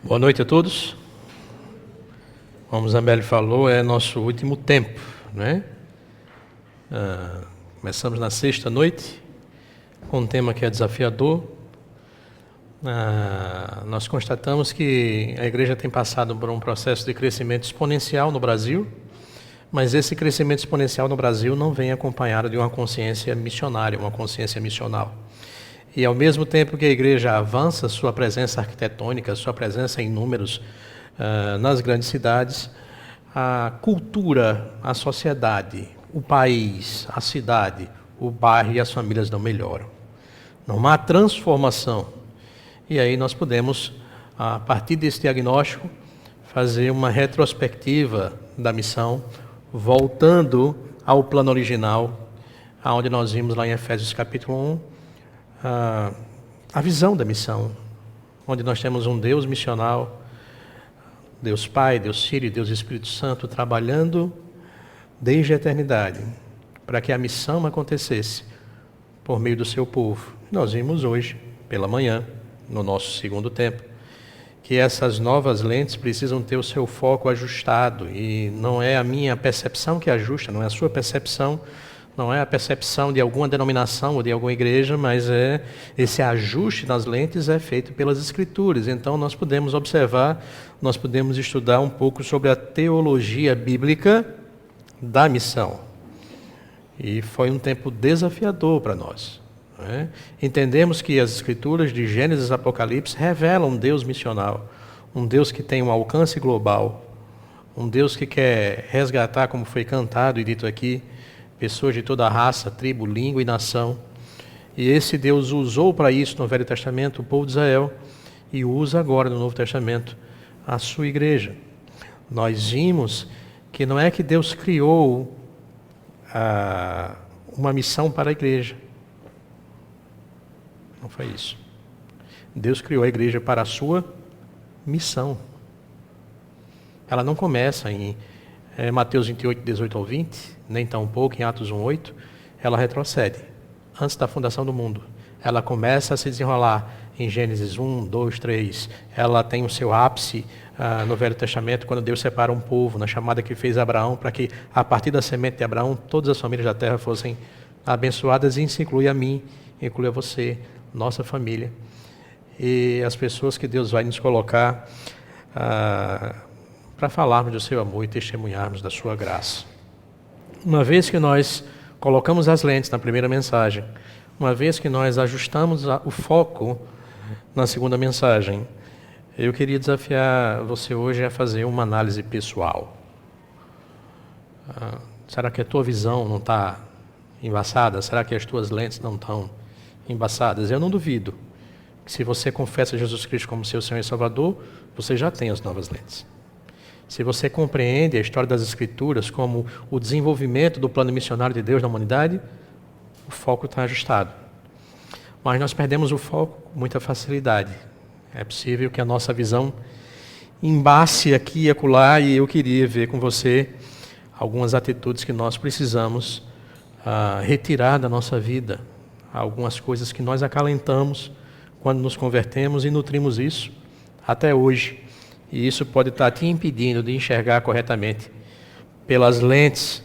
Boa noite a todos. Como Zambelli falou, é nosso último tempo, né? Começamos na sexta noite, com um tema que é desafiador. Nós constatamos que a igreja tem passado por um processo de crescimento exponencial no Brasil, mas esse crescimento exponencial no Brasil não vem acompanhado de uma consciência missionária, uma consciência missional. E ao mesmo tempo que a igreja avança sua presença arquitetônica, sua presença em números nas grandes cidades, a cultura, a sociedade, o país, a cidade, o bairro e as famílias não melhoram. Não há transformação. E aí nós podemos, a partir desse diagnóstico, fazer uma retrospectiva da missão, voltando ao plano original, aonde nós vimos lá em Efésios capítulo 1, a visão da missão, onde nós temos um Deus missional, Deus Pai, Deus Filho e Deus Espírito Santo trabalhando desde a eternidade para que a missão acontecesse por meio do seu povo. Nós vimos hoje, pela manhã, no nosso segundo tempo, que essas novas lentes precisam ter o seu foco ajustado, e não é a minha percepção que ajusta, não é a sua percepção, não é a percepção de alguma denominação ou de alguma igreja, mas esse ajuste nas lentes é feito pelas Escrituras. Então nós podemos observar, nós podemos estudar um pouco sobre a teologia bíblica da missão. E foi um tempo desafiador para nós, né? Entendemos que as Escrituras de Gênesis e Apocalipse revelam um Deus missional, um Deus que tem um alcance global, um Deus que quer resgatar, como foi cantado e dito aqui, pessoas de toda a raça, tribo, língua e nação. E esse Deus usou para isso no Velho Testamento o povo de Israel e usa agora no Novo Testamento a sua igreja. Nós vimos que não é que Deus criou uma missão para a igreja. Não foi isso. Deus criou a igreja para a sua missão. Ela não começa em Mateus 28, 18 ao 20, nem tão pouco em Atos 1, 8, ela retrocede. Antes da fundação do mundo, ela começa a se desenrolar em Gênesis 1, 2, 3. Ela tem o seu ápice no Velho Testamento, quando Deus separa um povo, na chamada que fez Abraão, para que a partir da semente de Abraão, todas as famílias da terra fossem abençoadas, e isso inclui a mim, inclui a você, nossa família. E as pessoas que Deus vai nos colocar para falarmos do seu amor e testemunharmos da sua graça. Uma vez que nós colocamos as lentes na primeira mensagem, uma vez que nós ajustamos o foco na segunda mensagem, eu queria desafiar você hoje a fazer uma análise pessoal. Será que a tua visão não está embaçada? Será que as tuas lentes não estão embaçadas? Eu não duvido que, se você confessa Jesus Cristo como seu Senhor e Salvador, você já tem as novas lentes. Se você compreende a história das Escrituras como o desenvolvimento do plano missionário de Deus na humanidade, o foco está ajustado. Mas nós perdemos o foco com muita facilidade. É possível que a nossa visão embace aqui e acolá, e eu queria ver com você algumas atitudes que nós precisamos retirar da nossa vida. Algumas coisas que nós acalentamos quando nos convertemos e nutrimos isso até hoje. E isso pode estar te impedindo de enxergar corretamente pelas lentes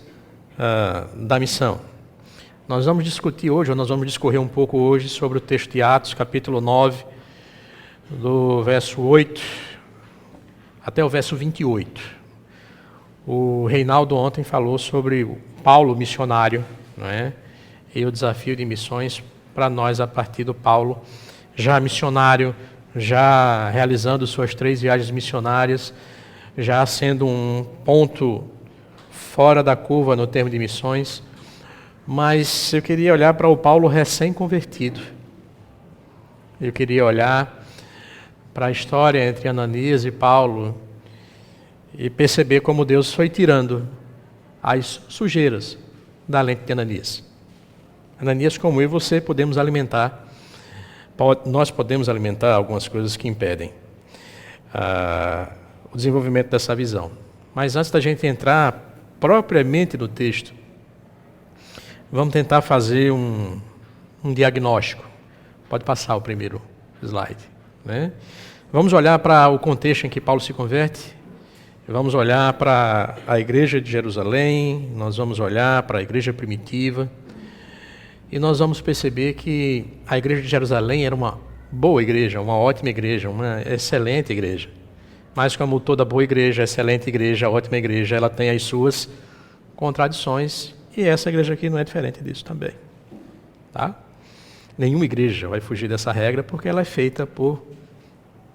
da missão. Nós vamos discutir hoje, ou nós vamos discorrer um pouco hoje sobre o texto de Atos, capítulo 9, do verso 8 até o verso 28. O Reinaldo ontem falou sobre o Paulo missionário, não é? E o desafio de missões para nós a partir do Paulo já missionário, já realizando suas 3 viagens missionárias, já sendo um ponto fora da curva no termo de missões. Mas eu queria olhar para o Paulo recém-convertido. Eu queria olhar para a história entre Ananias e Paulo e perceber como Deus foi tirando as sujeiras da lente de Ananias. Ananias, como eu e você, podemos alimentar. Nós podemos alimentar algumas coisas que impedem o desenvolvimento dessa visão. Mas antes da gente entrar propriamente no texto, vamos tentar fazer um diagnóstico. Pode passar o primeiro slide, né? Vamos olhar para o contexto em que Paulo se converte. Vamos olhar para a igreja de Jerusalém, nós vamos olhar para a igreja primitiva e nós vamos perceber que a igreja de Jerusalém era uma boa igreja, uma ótima igreja, uma excelente igreja. Mas como toda boa igreja, excelente igreja, ótima igreja, ela tem as suas contradições e essa igreja aqui não é diferente disso também. Tá? Nenhuma igreja vai fugir dessa regra porque ela é feita por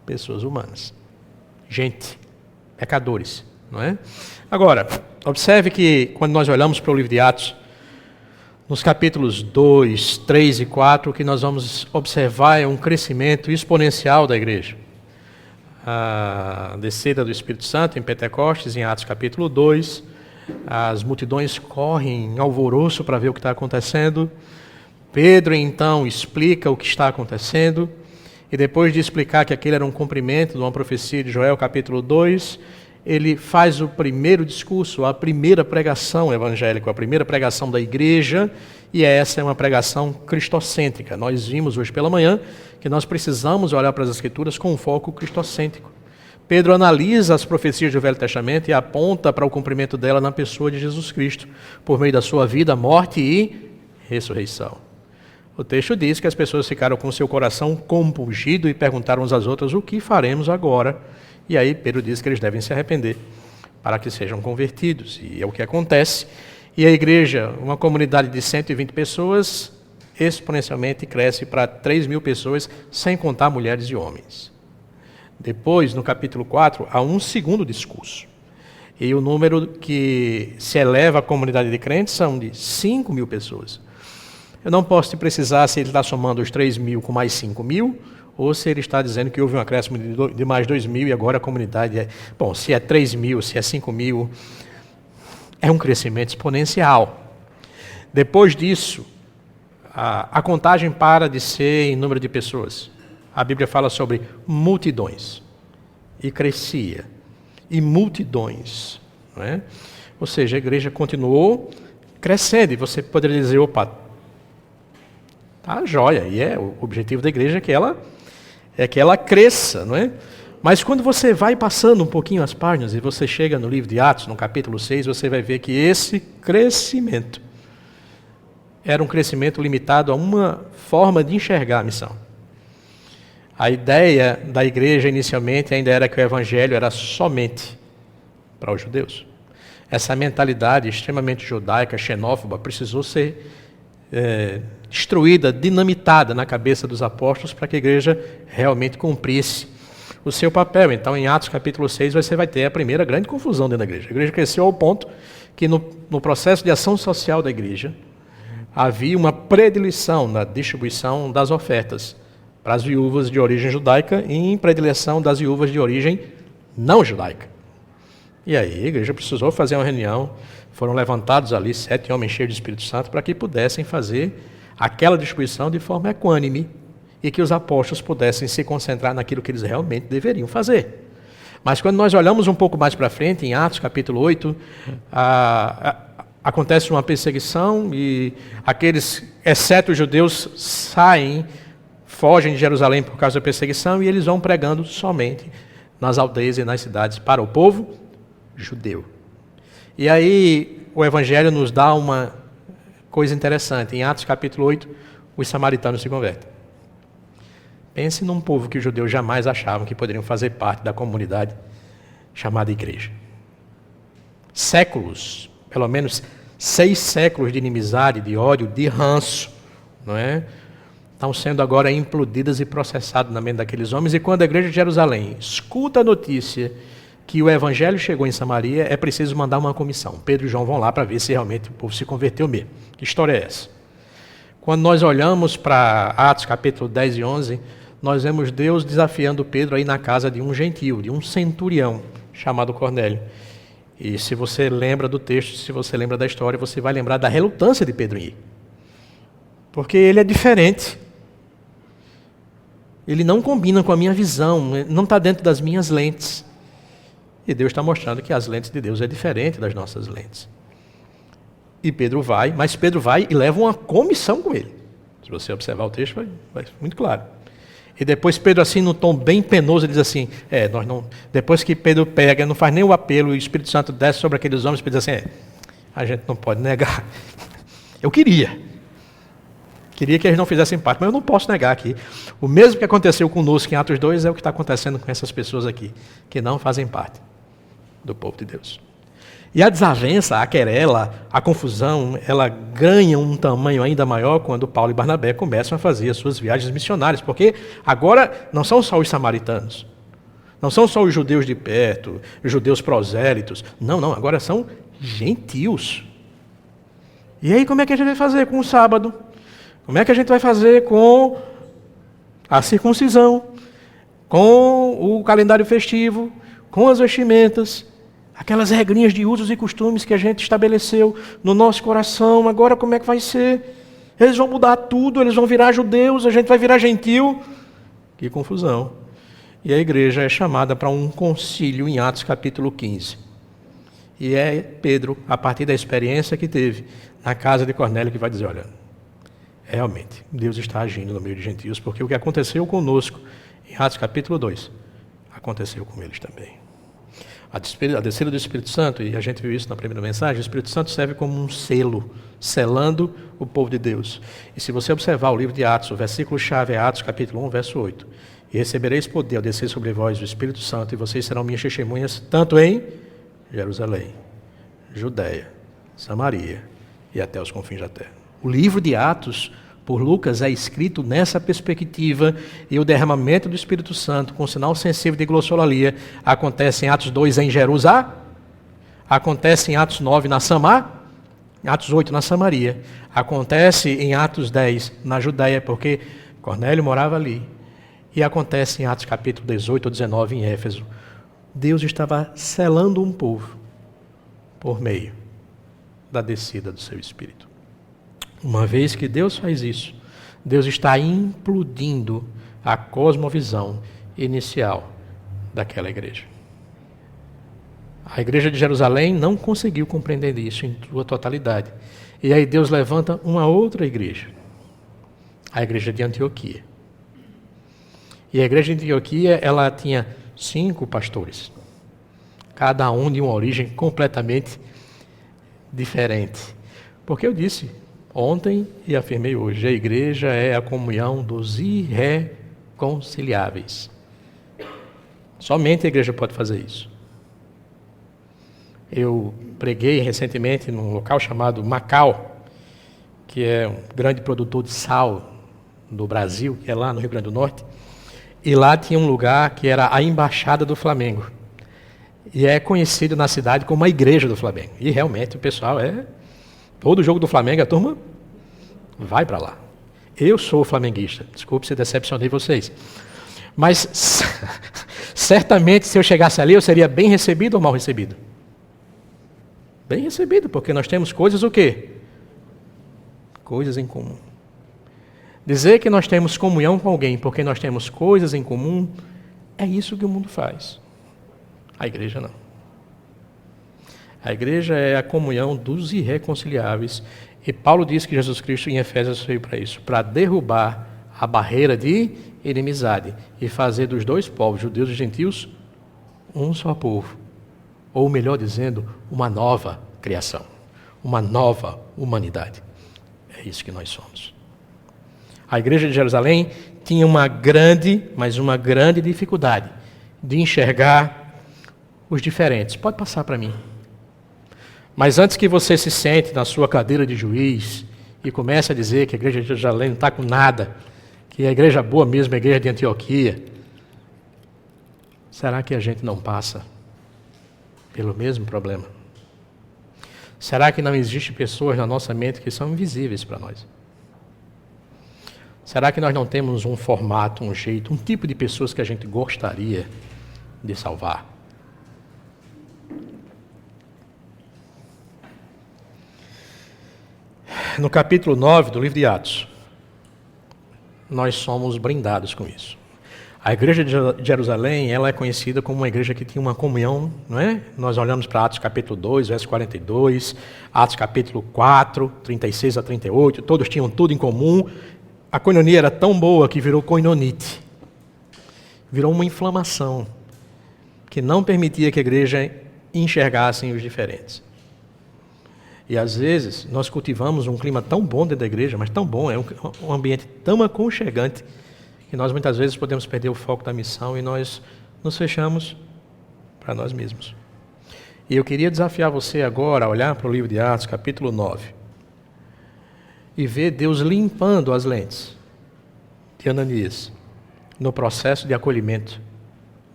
pessoas humanas. Gente. Pecadores, não é? Agora, observe que quando nós olhamos para o livro de Atos, nos capítulos 2, 3 e 4, o que nós vamos observar é um crescimento exponencial da igreja. A descida do Espírito Santo em Pentecostes, em Atos capítulo 2, as multidões correm em alvoroço para ver o que está acontecendo. Pedro, então, explica o que está acontecendo. E depois de explicar que aquele era um cumprimento de uma profecia de Joel, capítulo 2, ele faz o primeiro discurso, a primeira pregação evangélica, a primeira pregação da igreja, e essa é uma pregação cristocêntrica. Nós vimos hoje pela manhã que nós precisamos olhar para as Escrituras com um foco cristocêntrico. Pedro analisa as profecias do Velho Testamento e aponta para o cumprimento dela na pessoa de Jesus Cristo, por meio da sua vida, morte e ressurreição. O texto diz que as pessoas ficaram com seu coração compungido e perguntaram umas às outras, o que faremos agora? E aí Pedro diz que eles devem se arrepender para que sejam convertidos. E é o que acontece. E a igreja, uma comunidade de 120 pessoas, exponencialmente cresce para 3.000 pessoas, sem contar mulheres e homens. Depois, no capítulo 4, há um segundo discurso. E o número que se eleva à comunidade de crentes são de 5.000 pessoas. Eu não posso te precisar se ele está somando os 3.000 com mais 5.000, ou se ele está dizendo que houve um acréscimo de mais 2.000 e agora a comunidade é... Bom, se é 3.000, se é 5.000, é um crescimento exponencial. Depois disso, a contagem para de ser em número de pessoas. A Bíblia fala sobre multidões. E crescia. E multidões. Não é? Ou seja, a igreja continuou crescendo. E você poderia dizer, opa, tá joia, e é o objetivo da igreja que ela cresça, não é? Mas quando você vai passando um pouquinho as páginas e você chega no livro de Atos, no capítulo 6, você vai ver que esse crescimento era um crescimento limitado a uma forma de enxergar a missão. A ideia da igreja inicialmente ainda era que o evangelho era somente para os judeus. Essa mentalidade extremamente judaica, xenófoba, precisou ser destruída, dinamitada na cabeça dos apóstolos para que a igreja realmente cumprisse o seu papel. Então, em Atos capítulo 6, você vai ter a primeira grande confusão dentro da igreja. A igreja cresceu ao ponto que no processo de ação social da igreja havia uma predileção na distribuição das ofertas para as viúvas de origem judaica e em predileção das viúvas de origem não judaica. E aí a igreja precisou fazer uma reunião. Foram levantados ali 7 homens cheios de Espírito Santo para que pudessem fazer aquela distribuição de forma equânime e que os apóstolos pudessem se concentrar naquilo que eles realmente deveriam fazer. Mas quando nós olhamos um pouco mais para frente, em Atos capítulo 8, acontece uma perseguição e aqueles, exceto os judeus, fogem de Jerusalém por causa da perseguição e eles vão pregando somente nas aldeias e nas cidades para o povo judeu. E aí o Evangelho nos dá uma coisa interessante. Em Atos capítulo 8, os samaritanos se convertem. Pense num povo que os judeus jamais achavam que poderiam fazer parte da comunidade chamada igreja. Séculos, pelo menos 6 séculos de inimizade, de ódio, de ranço, não é? Estão sendo agora implodidas e processadas na mente daqueles homens. E quando a igreja de Jerusalém escuta a notícia que o evangelho chegou em Samaria, é preciso mandar uma comissão. Pedro e João vão lá para ver se realmente o povo se converteu mesmo. Que história é essa? Quando nós olhamos para Atos capítulo 10 e 11, nós vemos Deus desafiando Pedro a ir na casa de um gentio, de um centurião, chamado Cornélio. E se você lembra do texto, se você lembra da história, você vai lembrar da relutância de Pedro em ir. Porque ele é diferente. Ele não combina com a minha visão, não está dentro das minhas lentes. E Deus está mostrando que as lentes de Deus é diferente das nossas lentes. E Pedro vai, mas Pedro vai e leva uma comissão com ele. Se você observar o texto, vai muito claro. E depois Pedro, assim, num tom bem penoso, diz assim, nós não... Depois que Pedro pega, não faz nem o apelo, e o Espírito Santo desce sobre aqueles homens, Pedro diz assim, a gente não pode negar. Eu queria que eles não fizessem parte, mas eu não posso negar aqui. O mesmo que aconteceu conosco em Atos 2 é o que está acontecendo com essas pessoas aqui, que não fazem parte do povo de Deus. E a desavença, a querela, a confusão, ela ganha um tamanho ainda maior quando Paulo e Barnabé começam a fazer as suas viagens missionárias, porque agora não são só os samaritanos, não são só os judeus de perto, os judeus prosélitos, não, agora são gentios. E aí como é que a gente vai fazer com o sábado? Como é que a gente vai fazer com a circuncisão, com o calendário festivo, com as vestimentas, aquelas regrinhas de usos e costumes que a gente estabeleceu no nosso coração? Agora como é que vai ser? Eles vão mudar tudo, eles vão virar judeus, a gente vai virar gentil. Que confusão. E a igreja é chamada para um concílio em Atos capítulo 15. E é Pedro, a partir da experiência que teve na casa de Cornélio, que vai dizer, olha, realmente, Deus está agindo no meio de gentios, porque o que aconteceu conosco em Atos capítulo 2, aconteceu com eles também. A descida do Espírito Santo, e a gente viu isso na primeira mensagem, o Espírito Santo serve como um selo, selando o povo de Deus. E se você observar o livro de Atos, o versículo-chave é Atos capítulo 1, verso 8. E recebereis poder ao descer sobre vós o Espírito Santo, e vocês serão minhas testemunhas, tanto em Jerusalém, Judeia, Samaria e até os confins da terra. O livro de Atos, por Lucas, é escrito nessa perspectiva, e o derramamento do Espírito Santo, com sinal sensível de glossolalia, acontece em Atos 2 em Jerusalém, acontece em Atos 9 na Samar, Atos 8 na Samaria, acontece em Atos 10 na Judeia, porque Cornélio morava ali, e acontece em Atos capítulo 18 ou 19 em Éfeso. Deus estava selando um povo por meio da descida do seu Espírito. Uma vez que Deus faz isso, Deus está implodindo a cosmovisão inicial daquela igreja. A igreja de Jerusalém não conseguiu compreender isso em sua totalidade. E aí Deus levanta uma outra igreja, a igreja de Antioquia. E a igreja de Antioquia, ela tinha 5 pastores, cada um de uma origem completamente diferente. Porque eu disse ontem e afirmei hoje, a igreja é a comunhão dos irreconciliáveis. Somente a igreja pode fazer isso. Eu preguei recentemente num local chamado Macau, que é um grande produtor de sal do Brasil, que é lá no Rio Grande do Norte. E lá tinha um lugar que era a Embaixada do Flamengo. E é conhecido na cidade como a Igreja do Flamengo. E realmente o pessoal todo jogo do Flamengo, a turma vai para lá. Eu sou flamenguista, desculpe se decepcionei vocês. Mas certamente se eu chegasse ali eu seria bem recebido ou mal recebido? Bem recebido, porque nós temos coisas o quê? Coisas em comum. Dizer que nós temos comunhão com alguém porque nós temos coisas em comum, é isso que o mundo faz. A igreja não. A igreja é a comunhão dos irreconciliáveis. E Paulo diz que Jesus Cristo em Efésios veio para isso, para derrubar a barreira de inimizade e fazer dos dois povos, judeus e gentios, um só povo. Ou melhor dizendo, uma nova criação, uma nova humanidade. É isso que nós somos. A igreja de Jerusalém tinha uma grande dificuldade de enxergar os diferentes. Pode passar para mim. Mas antes que você se sente na sua cadeira de juiz e comece a dizer que a igreja de Jerusalém não está com nada, que a igreja boa mesmo é a igreja de Antioquia, será que a gente não passa pelo mesmo problema? Será que não existe pessoas na nossa mente que são invisíveis para nós? Será que nós não temos um formato, um jeito, um tipo de pessoas que a gente gostaria de salvar? No capítulo 9 do livro de Atos, nós somos brindados com isso. A igreja de Jerusalém, ela é conhecida como uma igreja que tinha uma comunhão, não é? Nós olhamos para Atos capítulo 2, verso 42, Atos capítulo 4, 36 a 38, todos tinham tudo em comum. A koinonia era tão boa que virou koinonite. virou uma inflamação que não permitia que a igreja enxergasse os diferentes. E às vezes nós cultivamos um clima tão bom dentro da igreja, mas tão bom, é um ambiente tão aconchegante, que nós muitas vezes podemos perder o foco da missão e nós nos fechamos para nós mesmos. E eu queria desafiar você agora a olhar para o livro de Atos, capítulo 9, e ver Deus limpando as lentes de Ananias no processo de acolhimento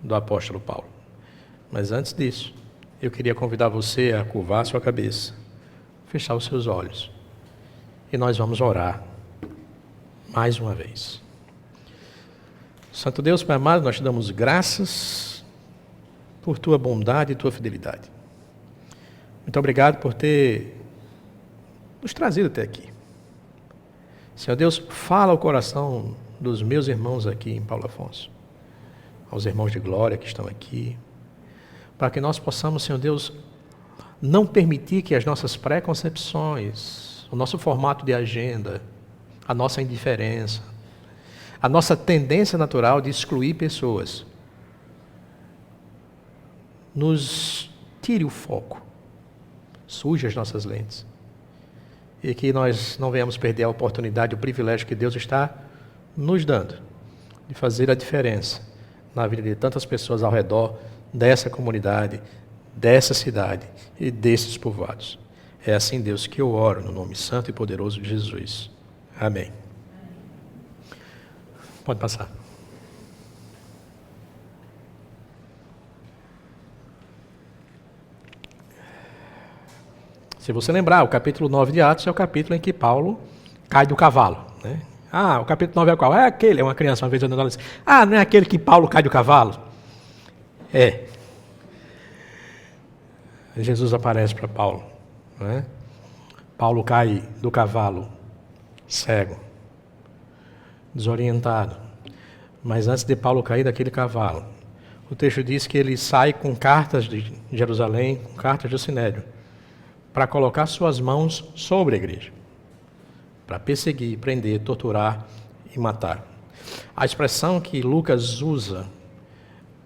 do apóstolo Paulo. Mas antes disso, eu queria convidar você a curvar a sua cabeça, fechar os seus olhos, e nós vamos orar mais uma vez. Santo Deus, Pai amado, nós te damos graças por tua bondade e tua fidelidade. Muito obrigado por ter nos trazido até aqui. Senhor Deus, fala ao coração dos meus irmãos aqui em Paulo Afonso, aos irmãos de glória que estão aqui, para que nós possamos, Senhor Deus, não permitir que as nossas preconcepções, o nosso formato de agenda, a nossa indiferença, a nossa tendência natural de excluir pessoas, nos tire o foco, suje as nossas lentes, e que nós não venhamos perder a oportunidade, o privilégio que Deus está nos dando, de fazer a diferença na vida de tantas pessoas ao redor dessa comunidade, dessa cidade e desses povoados. É assim, Deus, que eu oro no nome santo e poderoso de Jesus. Amém. Pode passar. Se você lembrar, o capítulo 9 de Atos é o capítulo em que Paulo cai do cavalo, né? O capítulo 9 é qual? É aquele, é uma criança uma vez andando assim. Não é aquele que Paulo cai do cavalo? É. Jesus aparece para Paulo, né? Paulo cai do cavalo, cego, desorientado. Mas antes de Paulo cair daquele cavalo, o texto diz que ele sai com cartas de Jerusalém, com cartas do Sinédrio, para colocar suas mãos sobre a igreja, para perseguir, prender, torturar e matar. A expressão que Lucas usa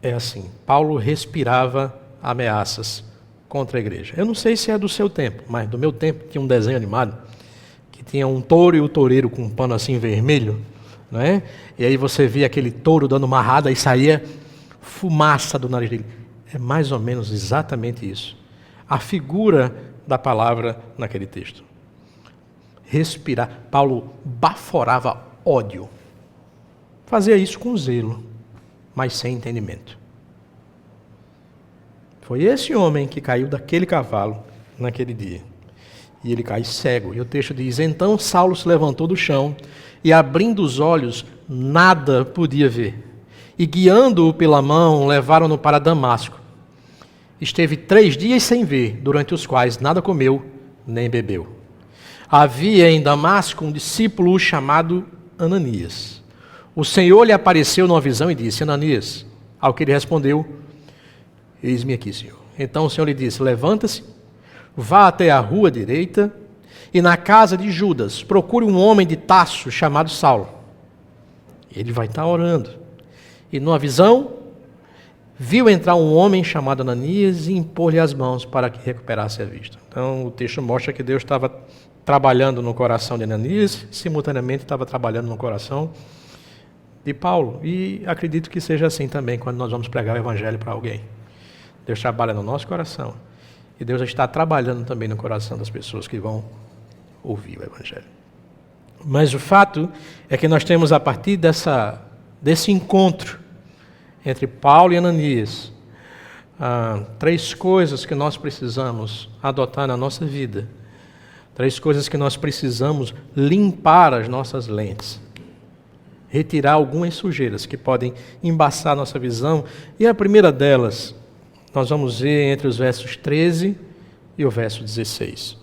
é assim: Paulo respirava ameaças contra a igreja. Eu não sei se é do seu tempo, mas do meu tempo tinha um desenho animado que tinha um touro e o toureiro com um pano assim vermelho, não é? E aí você via aquele touro dando uma marrada e saía fumaça do nariz dele. É mais ou menos exatamente isso. A figura da palavra naquele texto. Respirar. Paulo baforava ódio. Fazia isso com zelo, mas sem entendimento. Foi esse homem que caiu daquele cavalo naquele dia. E ele cai cego. E o texto diz: então Saulo se levantou do chão e, abrindo os olhos, nada podia ver. E guiando-o pela mão, levaram-no para Damasco. Esteve 3 dias sem ver, durante os quais nada comeu nem bebeu. Havia em Damasco um discípulo chamado Ananias. O Senhor lhe apareceu numa visão e disse: Ananias. Ao que ele respondeu: eis-me aqui, Senhor. Então o Senhor lhe disse: levanta-se, vá até a rua direita e na casa de Judas procure um homem de Tarso chamado Saulo. Ele vai estar orando. E numa visão, viu entrar um homem chamado Ananias e impor-lhe as mãos para que recuperasse a vista. Então o texto mostra que Deus estava trabalhando no coração de Ananias, simultaneamente estava trabalhando no coração de Paulo. E acredito que seja assim também quando nós vamos pregar o evangelho para alguém. Deus trabalha no nosso coração e Deus está trabalhando também no coração das pessoas que vão ouvir o evangelho. Mas o fato é que nós temos, a partir desse encontro entre Paulo e Ananias, 3 coisas que nós precisamos adotar na nossa vida. 3 coisas que nós precisamos limpar as nossas lentes. Retirar algumas sujeiras que podem embaçar a nossa visão. E a primeira delas, nós vamos ver entre os versos 13 e o verso 16.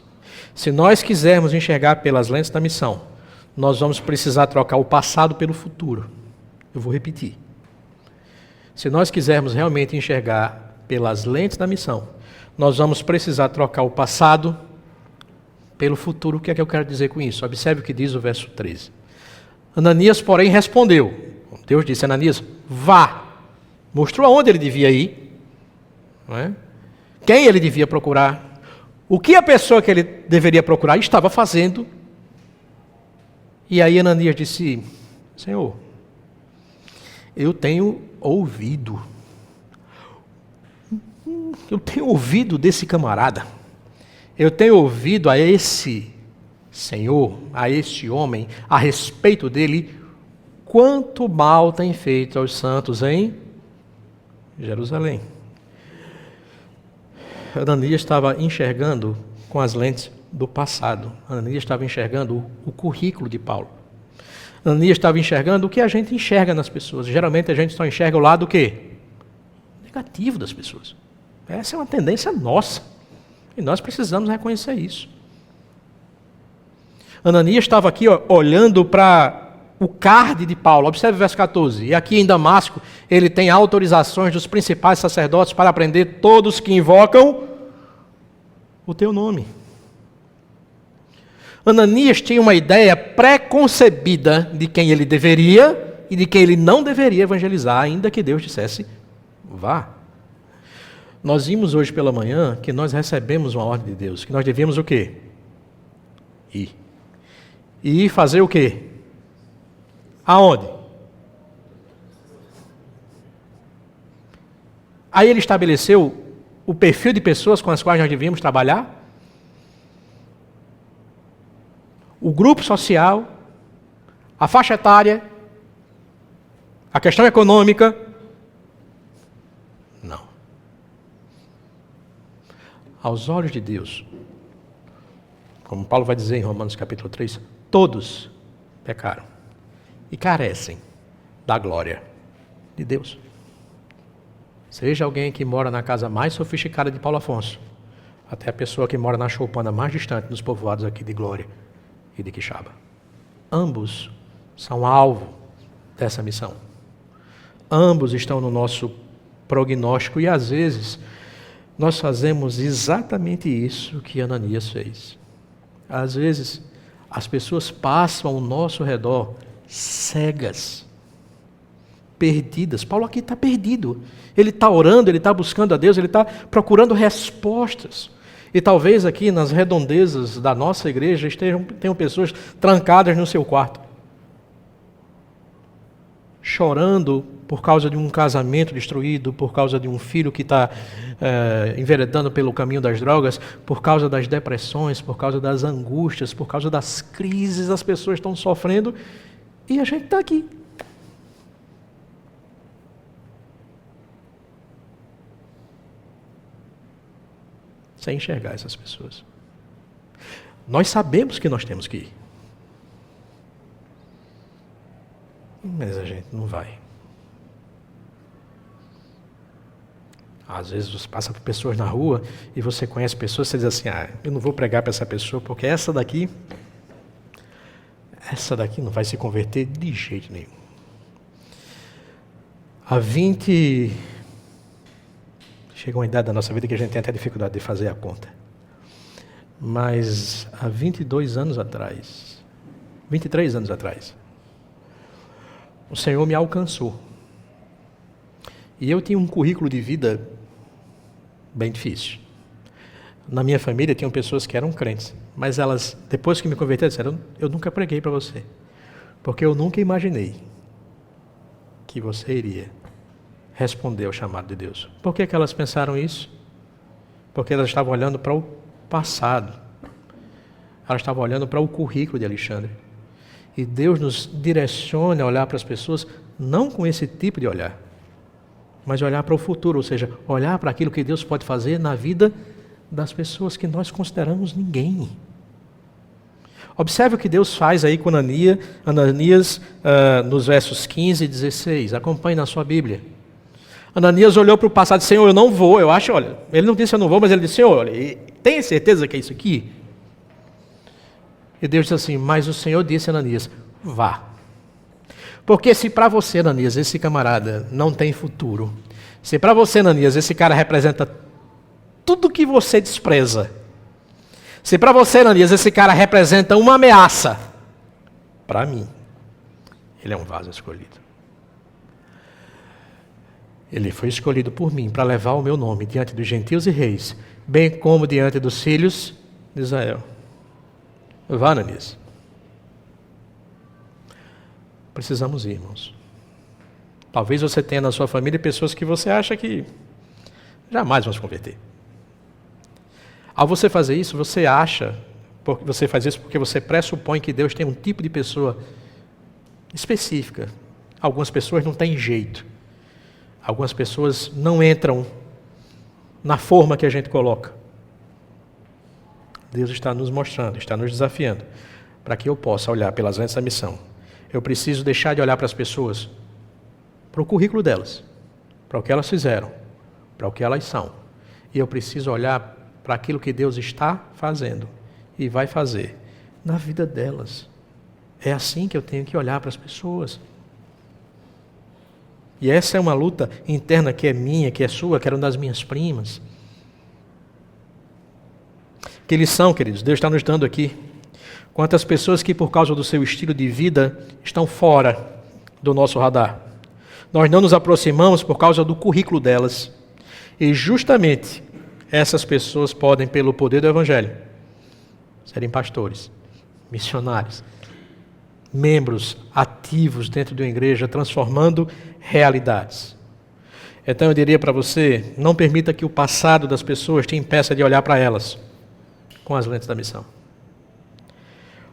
Se nós quisermos enxergar pelas lentes da missão, nós vamos precisar trocar o passado pelo futuro. Eu vou repetir. Se nós quisermos realmente enxergar pelas lentes da missão, nós vamos precisar trocar o passado pelo futuro. O que é que eu quero dizer com isso? Observe o que diz o verso 13. Ananias, porém, respondeu. Deus disse: Ananias, vá. mostrou aonde ele devia ir, não é? Quem ele devia procurar, o que a pessoa que ele deveria procurar estava fazendo. E aí Ananias disse: Senhor, eu tenho ouvido desse camarada, eu tenho ouvido a esse Senhor, a este homem, a respeito dele, quanto mal tem feito aos santos em Jerusalém. Ananias estava enxergando com as lentes do passado. Ananias estava enxergando o currículo de Paulo. Ananias estava enxergando o que a gente enxerga nas pessoas. Geralmente a gente só enxerga o lado o quê? Negativo das pessoas. Essa é uma tendência nossa. E nós precisamos reconhecer isso. Ananias estava aqui olhando para o card de Paulo. Observe o verso 14. E aqui em Damasco, ele tem autorizações dos principais sacerdotes para prender todos que invocam o teu nome. Ananias tinha uma ideia pré-concebida de quem ele deveria e de quem ele não deveria evangelizar, ainda que Deus dissesse, vá. Nós vimos hoje pela manhã que nós recebemos uma ordem de Deus, que nós devíamos o quê? Ir. E ir fazer o quê? Aonde? Aí ele estabeleceu o perfil de pessoas com as quais nós devíamos trabalhar, o grupo social, a faixa etária, a questão econômica. Não. Aos olhos de Deus, como Paulo vai dizer em Romanos capítulo 3, todos pecaram e carecem da glória de Deus. Seja alguém que mora na casa mais sofisticada de Paulo Afonso, até a pessoa que mora na choupana mais distante dos povoados aqui de Glória e de Quixaba. Ambos são alvo dessa missão. Ambos estão no nosso prognóstico e às vezes nós fazemos exatamente isso que Ananias fez. Às vezes as pessoas passam ao nosso redor cegas, perdidas. Paulo aqui está perdido. Ele está orando, ele está buscando a Deus, ele está procurando respostas. E talvez aqui nas redondezas da nossa igreja tenham pessoas trancadas no seu quarto, chorando por causa de um casamento destruído, por causa de um filho que está enveredando pelo caminho das drogas, por causa das depressões, por causa das angústias, por causa das crises, as pessoas estão sofrendo e a gente está aqui. Sem enxergar essas pessoas. Nós sabemos que nós temos que ir. Mas a gente não vai. Às vezes você passa por pessoas na rua e você conhece pessoas e você diz assim, eu não vou pregar para essa pessoa porque essa daqui não vai se converter de jeito nenhum. Chega uma idade da nossa vida que a gente tem até dificuldade de fazer a conta. Mas há 23 anos atrás, o Senhor me alcançou. E eu tinha um currículo de vida bem difícil. Na minha família tinham pessoas que eram crentes, mas elas, depois que me converteram, disseram, eu nunca preguei para você, porque eu nunca imaginei que você iria responder ao chamado de Deus. Por que elas pensaram isso? Porque elas estavam olhando para o passado. Elas estavam olhando para o currículo de Alexandre. E Deus nos direciona a olhar para as pessoas não com esse tipo de olhar, mas olhar para o futuro, ou seja, olhar para aquilo que Deus pode fazer na vida das pessoas que nós consideramos ninguém. Observe o que Deus faz aí com Ananias nos versos 15 e 16. Acompanhe na sua Bíblia. Ananias olhou para o passado e disse, Senhor, eu não vou. Eu acho, olha, ele não disse eu não vou, mas ele disse, Senhor, olha, tem certeza que é isso aqui? E Deus disse assim, mas o Senhor disse a Ananias, vá. Porque se para você, Ananias, esse camarada não tem futuro, se para você, Ananias, esse cara representa tudo que você despreza, se para você, Ananias, esse cara representa uma ameaça, para mim, ele é um vaso escolhido. Ele foi escolhido por mim para levar o meu nome diante dos gentios e reis, bem como diante dos filhos de Israel. Vá, Ananias. Precisamos ir, irmãos. Talvez você tenha na sua família pessoas que você acha que jamais vão se converter. Ao você fazer isso, você faz isso porque você pressupõe que Deus tem um tipo de pessoa específica. Algumas pessoas não têm jeito. Algumas pessoas não entram na forma que a gente coloca. Deus está nos mostrando, está nos desafiando, para que eu possa olhar pelas lentes da missão. Eu preciso deixar de olhar para as pessoas, para o currículo delas, para o que elas fizeram, para o que elas são. E eu preciso olhar para aquilo que Deus está fazendo e vai fazer na vida delas. É assim que eu tenho que olhar para as pessoas. E essa é uma luta interna que é minha, que é sua, que era uma das minhas primas. Que lição, queridos, Deus está nos dando aqui. Quantas pessoas que por causa do seu estilo de vida estão fora do nosso radar. Nós não nos aproximamos por causa do currículo delas. E justamente essas pessoas podem, pelo poder do Evangelho, serem pastores, missionários, membros ativos dentro de uma igreja, transformando realidades. Então eu diria para você, não permita que o passado das pessoas te impeça de olhar para elas com as lentes da missão.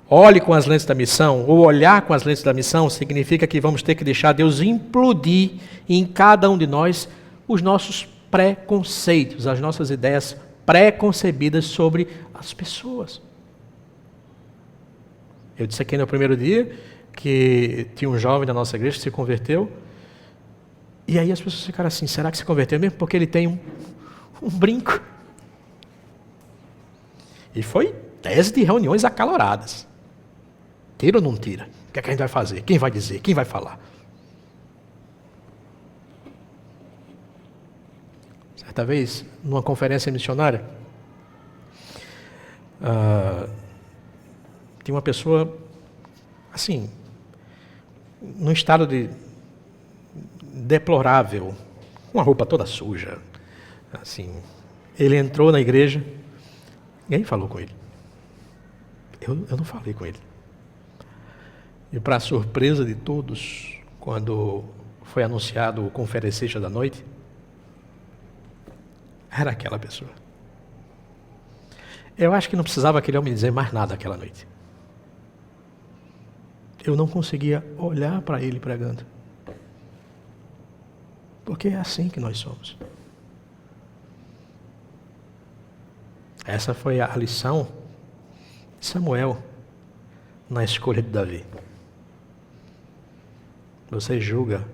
Olhe com as lentes da missão, ou olhar com as lentes da missão, significa que vamos ter que deixar Deus implodir em cada um de nós os nossos preconceitos, as nossas ideias preconcebidas sobre as pessoas. Eu disse aqui no primeiro dia que tinha um jovem da nossa igreja que se converteu, e aí as pessoas ficaram assim, será que se converteu mesmo? Porque ele tem um brinco. E foi 10 de reuniões acaloradas. Tira ou não tira? O que é que a gente vai fazer? Quem vai dizer? Quem vai falar? Certa vez, numa conferência missionária, tinha uma pessoa, assim, num estado de deplorável, com a roupa toda suja. Assim, ele entrou na igreja, ninguém falou com ele. Eu não falei com ele. E para a surpresa de todos, quando foi anunciado o conferencista da noite, era aquela pessoa. Eu acho que não precisava aquele homem dizer mais nada aquela noite. Eu não conseguia olhar para ele pregando. Porque é assim que nós somos. Essa foi a lição de Samuel na escolha de Davi. Você julga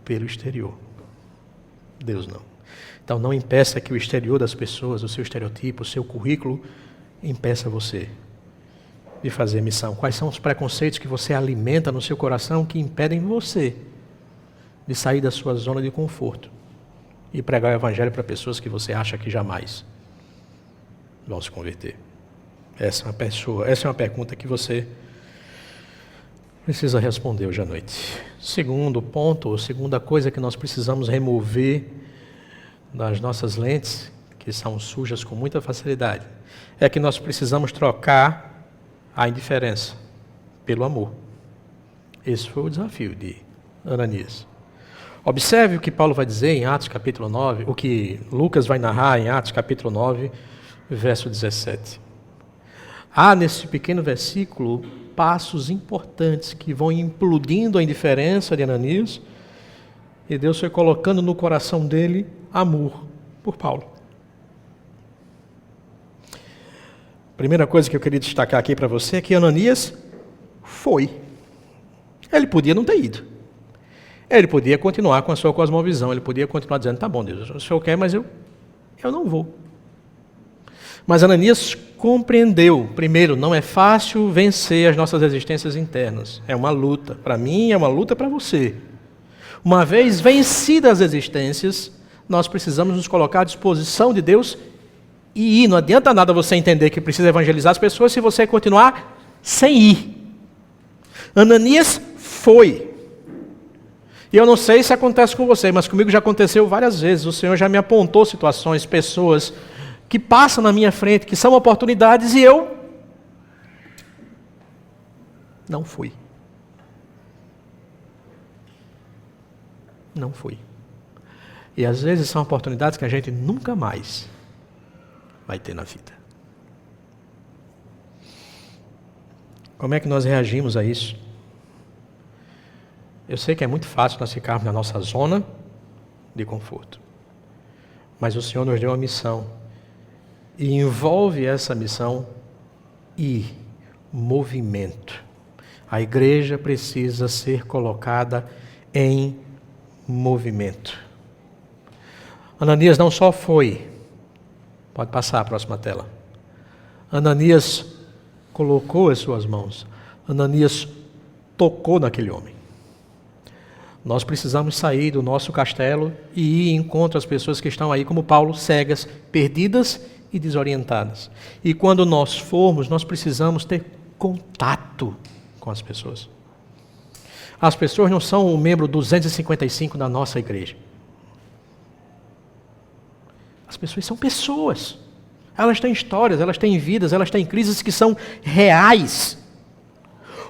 pelo exterior. Deus não. Então não impeça que o exterior das pessoas, o seu estereotipo, o seu currículo, impeça você de fazer missão. Quais são os preconceitos que você alimenta no seu coração que impedem você de sair da sua zona de conforto e pregar o evangelho para pessoas que você acha que jamais vão se converter? Essa é uma pergunta que você precisa responder hoje à noite. Segundo ponto, ou segunda coisa que nós precisamos remover das nossas lentes, que são sujas com muita facilidade, é que nós precisamos trocar a indiferença pelo amor. Esse foi o desafio de Ananias. Observe o que Paulo vai dizer em Atos capítulo 9, o que Lucas vai narrar em Atos capítulo 9, verso 17. Há nesse pequeno versículo passos importantes que vão implodindo a indiferença de Ananias, e Deus foi colocando no coração dele amor por Paulo. Primeira coisa que eu queria destacar aqui para você é que Ananias foi. Ele podia não ter ido. Ele podia continuar com a sua cosmovisão, ele podia continuar dizendo, tá bom Deus, o Senhor quer, mas eu não vou. Mas Ananias compreendeu, primeiro, não é fácil vencer as nossas resistências internas. É uma luta. Para mim, é uma luta para você. Uma vez vencidas as resistências, nós precisamos nos colocar à disposição de Deus e ir. Não adianta nada você entender que precisa evangelizar as pessoas se você continuar sem ir. Ananias foi. E eu não sei se acontece com você, mas comigo já aconteceu várias vezes. O Senhor já me apontou situações, pessoas que passam na minha frente, que são oportunidades, e eu não fui. Não fui. E às vezes são oportunidades que a gente nunca mais vai ter na vida. Como é que nós reagimos a isso? Eu sei que é muito fácil nós ficarmos na nossa zona de conforto. Mas o Senhor nos deu uma missão. E envolve essa missão e movimento. A igreja precisa ser colocada em movimento. Ananias não só foi, pode passar a próxima tela. Ananias colocou as suas mãos. Ananias tocou naquele homem. Nós precisamos sair do nosso castelo e ir em encontro às pessoas que estão aí, como Paulo, cegas, perdidas e desorientadas. E quando nós formos, nós precisamos ter contato com as pessoas. As pessoas não são o membro 255 da nossa igreja. As pessoas são pessoas. Elas têm histórias, elas têm vidas, elas têm crises que são reais.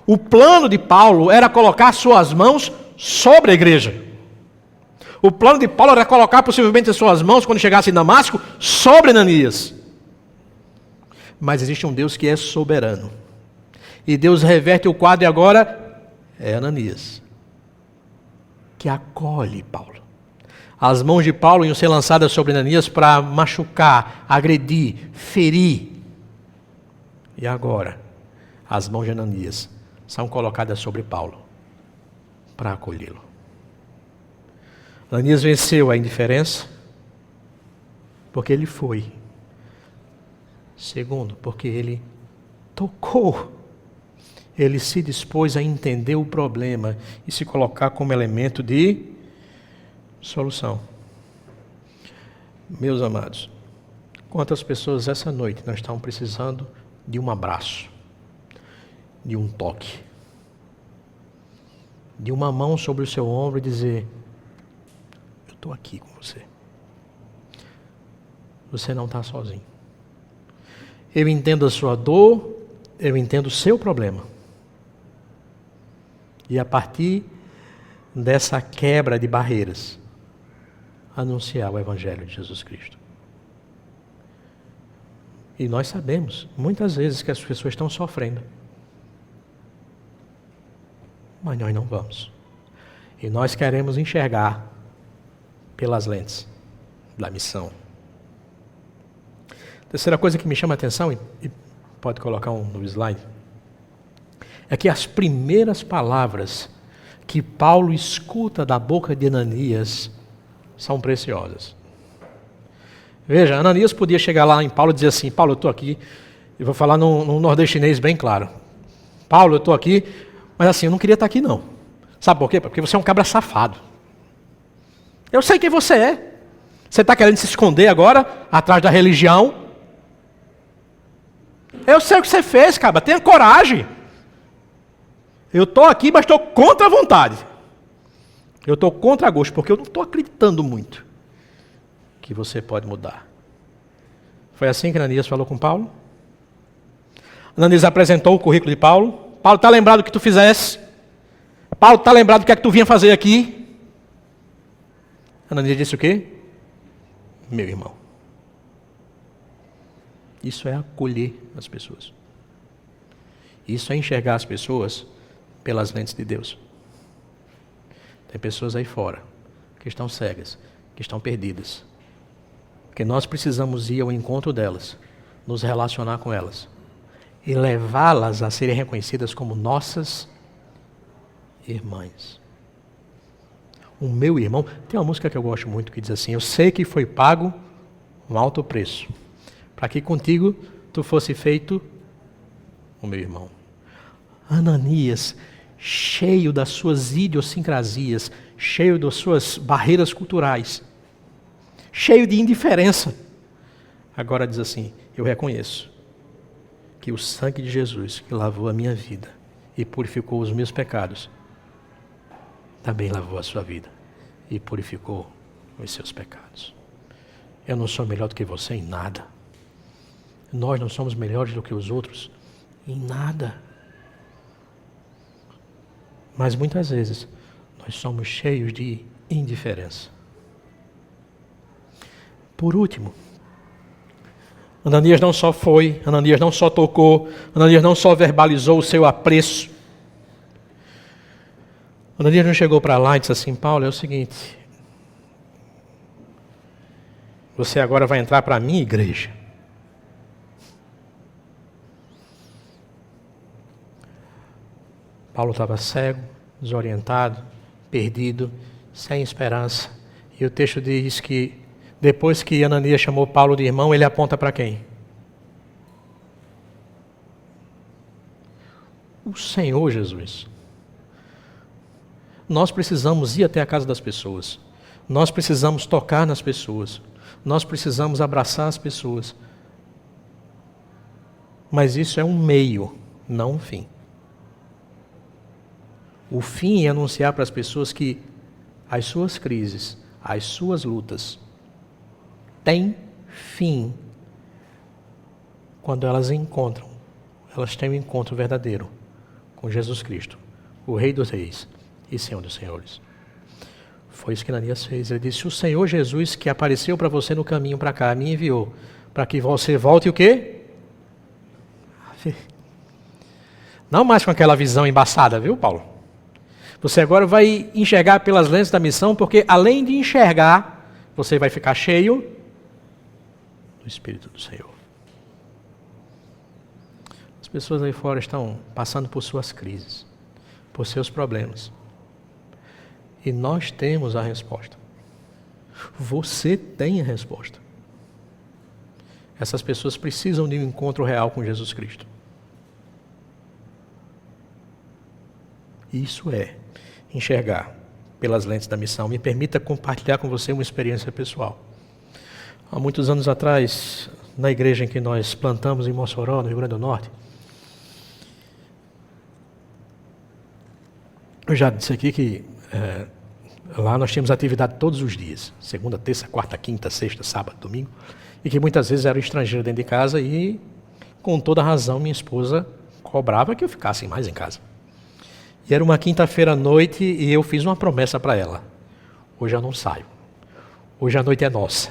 O plano de Paulo era colocar suas mãos sobre a igreja. O plano de Paulo era colocar possivelmente as suas mãos, quando chegasse em Damasco, sobre Ananias. Mas existe um Deus que é soberano. E Deus reverte o quadro e agora é Ananias, que acolhe Paulo. As mãos de Paulo iam ser lançadas sobre Ananias para machucar, agredir, ferir. E agora, as mãos de Ananias são colocadas sobre Paulo para acolhê-lo. Ananias venceu a indiferença porque ele foi. Segundo, porque ele tocou. Ele se dispôs a entender o problema e se colocar como elemento de solução. Meus amados, quantas pessoas essa noite não estão precisando de um abraço, de um toque, de uma mão sobre o seu ombro e dizer: eu estou aqui com você. Você não está sozinho. Eu entendo a sua dor, eu entendo o seu problema. E a partir dessa quebra de barreiras, anunciar o Evangelho de Jesus Cristo. E nós sabemos, muitas vezes, que as pessoas estão sofrendo. Mas nós não vamos. E nós queremos enxergar pelas lentes da missão. Terceira coisa que me chama a atenção, e pode colocar no slide, é que as primeiras palavras que Paulo escuta da boca de Ananias são preciosas. Veja, Ananias podia chegar lá em Paulo e dizer assim: Paulo, eu estou aqui, eu vou falar num nordestinês bem claro. Paulo, eu estou aqui, mas assim, eu não queria estar aqui não. Sabe por quê? Porque você é um cabra safado. Eu sei quem você é. Você está querendo se esconder agora, atrás da religião. Eu sei o que você fez, cabra, tenha coragem. Eu estou aqui, mas estou contra a vontade. Eu estou contra a gosto, porque eu não estou acreditando muito que você pode mudar. Foi assim que Ananias falou com Paulo? Ananias apresentou o currículo de Paulo. Paulo, está lembrado do que tu fizesse? Paulo, está lembrado do que é que tu vinha fazer aqui? Ananias disse o quê? Meu irmão. Isso é acolher as pessoas. Isso é enxergar as pessoas pelas lentes de Deus. Tem pessoas aí fora que estão cegas, que estão perdidas. Que nós precisamos ir ao encontro delas, nos relacionar com elas e levá-las a serem reconhecidas como nossas irmãs. O meu irmão, tem uma música que eu gosto muito que diz assim: eu sei que foi pago um alto preço, para que contigo tu fosse feito o meu irmão. Ananias, cheio das suas idiosincrasias, cheio das suas barreiras culturais, cheio de indiferença, agora diz assim: eu reconheço que o sangue de Jesus, que lavou a minha vida e purificou os meus pecados, também lavou a sua vida e purificou os seus pecados. Eu não sou melhor do que você em nada. Nós não somos melhores do que os outros em nada. Mas muitas vezes nós somos cheios de indiferença. Por último, Ananias não só foi, Ananias não só tocou, Ananias não só verbalizou o seu apreço. Ananias não chegou para lá e disse assim: Paulo, é o seguinte, você agora vai entrar para a minha igreja. Paulo estava cego, desorientado, perdido, sem esperança. E o texto diz que depois que Ananias chamou Paulo de irmão, ele aponta para quem? O Senhor Jesus. Nós precisamos ir até a casa das pessoas. Nós precisamos tocar nas pessoas. Nós precisamos abraçar as pessoas. Mas isso é um meio, não um fim. O fim é anunciar para as pessoas que as suas crises, as suas lutas, têm fim quando elas têm um encontro verdadeiro com Jesus Cristo, o Rei dos Reis e Senhor dos Senhores. Foi isso que Ananias fez. Ele disse: o Senhor Jesus que apareceu para você no caminho para cá, me enviou para que você volte o quê? Não mais com aquela visão embaçada, viu, Paulo? Você agora vai enxergar pelas lentes da missão, porque além de enxergar, você vai ficar cheio do Espírito do Senhor. As pessoas aí fora estão passando por suas crises, por seus problemas. E nós temos a resposta. Você tem a resposta. Essas pessoas precisam de um encontro real com Jesus Cristo. Isso é enxergar pelas lentes da missão. Me permita compartilhar com você uma experiência pessoal. Há muitos anos atrás, na igreja em que nós plantamos em Mossoró, no Rio Grande do Norte, eu já disse aqui que lá nós tínhamos atividade todos os dias, segunda, terça, quarta, quinta, sexta, sábado, domingo, e que muitas vezes era estrangeiro dentro de casa e, com toda razão, minha esposa cobrava que eu ficasse mais em casa. E era uma quinta-feira à noite e eu fiz uma promessa para ela: hoje eu não saio, hoje a noite é nossa.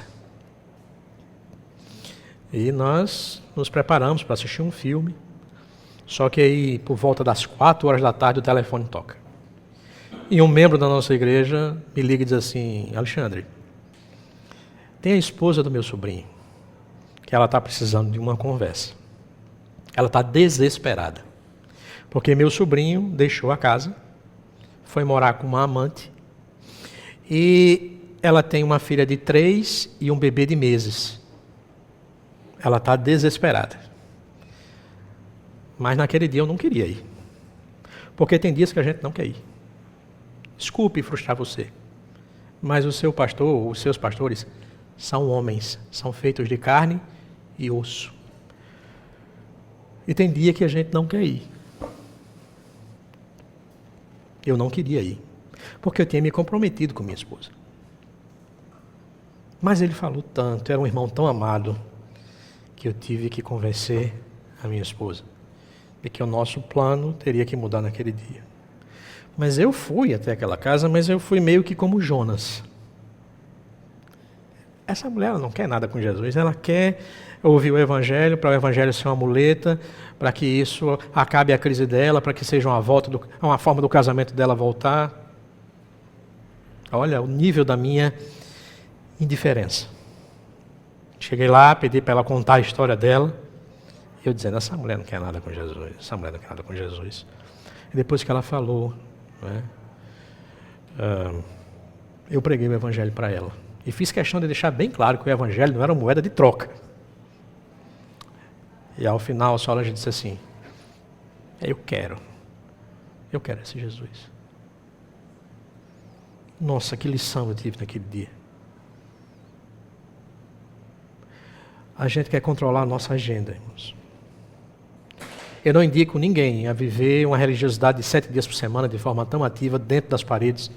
E nós nos preparamos para assistir um filme, só que aí por volta das 4 horas da tarde o telefone toca. E um membro da nossa igreja me liga e diz assim: Alexandre, tem a esposa do meu sobrinho, que ela está precisando de uma conversa. Ela está desesperada, porque meu sobrinho deixou a casa, foi morar com uma amante, e ela tem uma filha de 3 e um bebê de meses. Ela está desesperada. Mas naquele dia eu não queria ir, porque tem dias que a gente não quer ir. Desculpe frustrar você, mas o seu pastor, os seus pastores, são homens, são feitos de carne e osso. E tem dia que a gente não quer ir. Eu não queria ir, porque eu tinha me comprometido com minha esposa. Mas ele falou tanto, era um irmão tão amado, que eu tive que convencer a minha esposa de que o nosso plano teria que mudar naquele dia. Mas eu fui até aquela casa, mas eu fui meio que como Jonas. Essa mulher ela não quer nada com Jesus, ela quer ouvir o Evangelho, para o Evangelho ser uma muleta, para que isso acabe a crise dela, para que seja uma forma do casamento dela voltar. Olha o nível da minha indiferença. Cheguei lá, pedi para ela contar a história dela, e eu dizendo: essa mulher não quer nada com Jesus, essa mulher não quer nada com Jesus. E depois que ela falou, eu preguei o Evangelho para ela. E fiz questão de deixar bem claro que o Evangelho não era moeda de troca. E ao final, a Solange disse assim: eu quero esse Jesus. Nossa, que lição eu tive naquele dia. A gente quer controlar a nossa agenda, irmãos. Eu não indico ninguém a viver uma religiosidade de 7 dias por semana de forma tão ativa dentro das paredes.